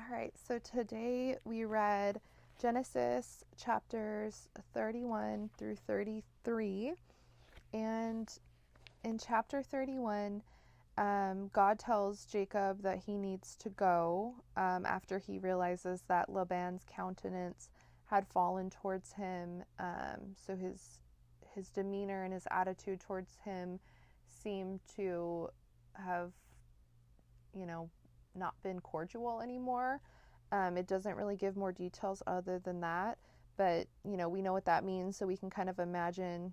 All right, so today we read Genesis chapters 31 through 33. And in chapter 31, God tells Jacob that he needs to go after he realizes that Laban's countenance had fallen towards him. So his demeanor and his attitude towards him seemed to have, not been cordial anymore. It doesn't really give more details other than that, but we know what that means, so we can kind of imagine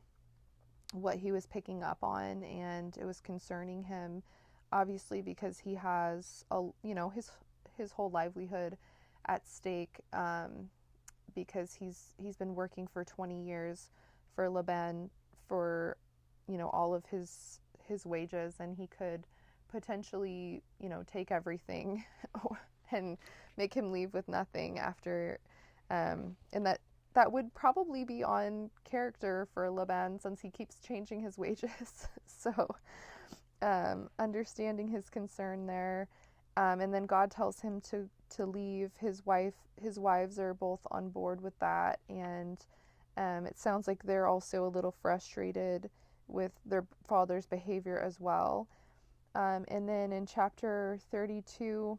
what he was picking up on, and it was concerning him, obviously, because he has his whole livelihood at stake, because he's been working for 20 years for Laban for all of his wages, and he could potentially take everything and make him leave with nothing after, and that would probably be on character for Laban since he keeps changing his wages. So understanding his concern there, and then God tells him to leave. His wives are both on board with that, and it sounds like they're also a little frustrated with their father's behavior as well. And then in chapter 32,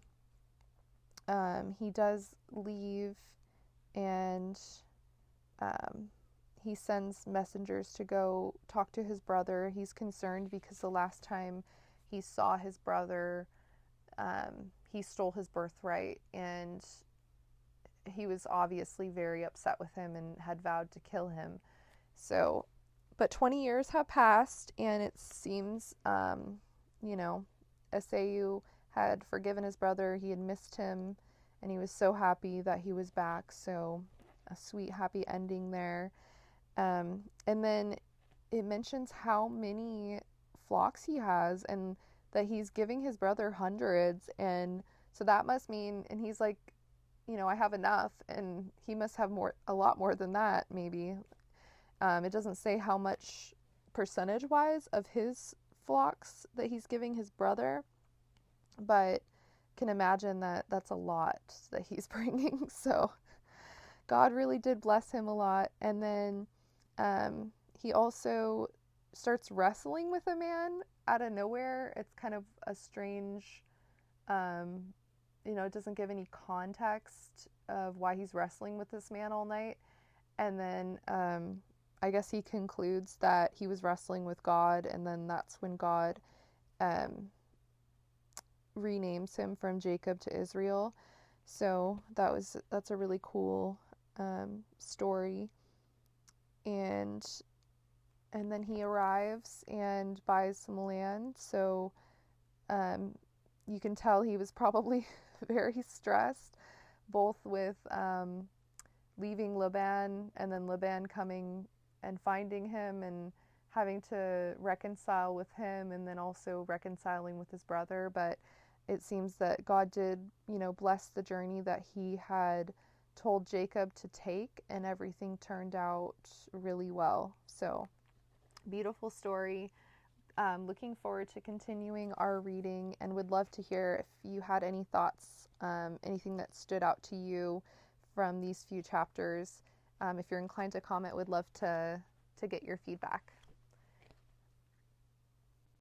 he does leave, and he sends messengers to go talk to his brother. He's concerned because the last time he saw his brother, he stole his birthright, and he was obviously very upset with him and had vowed to kill him. So, but 20 years have passed, and it seems, Esau had forgiven his brother. He had missed him, and he was so happy that he was back. So, a sweet, happy ending there. And then it mentions how many flocks he has, and that he's giving his brother hundreds. And so that must mean, and he's like, I have enough, and he must have a lot more than that, maybe. It doesn't say how much percentage-wise of his flocks that he's giving his brother, but can imagine that that's a lot that he's bringing. So God really did bless him a lot. And then he also starts wrestling with a man out of nowhere. It's kind of a strange, it doesn't give any context of why he's wrestling with this man all night. And then I guess he concludes that he was wrestling with God, and then that's when God renames him from Jacob to Israel. So that's a really cool story. And then he arrives and buys some land. So you can tell he was probably very stressed, both with leaving Laban, and then Laban coming and finding him and having to reconcile with him, and then also reconciling with his brother. But it seems that God did, bless the journey that he had told Jacob to take, and everything turned out really well. So, beautiful story. Looking forward to continuing our reading, and would love to hear if you had any thoughts, anything that stood out to you from these few chapters. If you're inclined to comment, would love to get your feedback.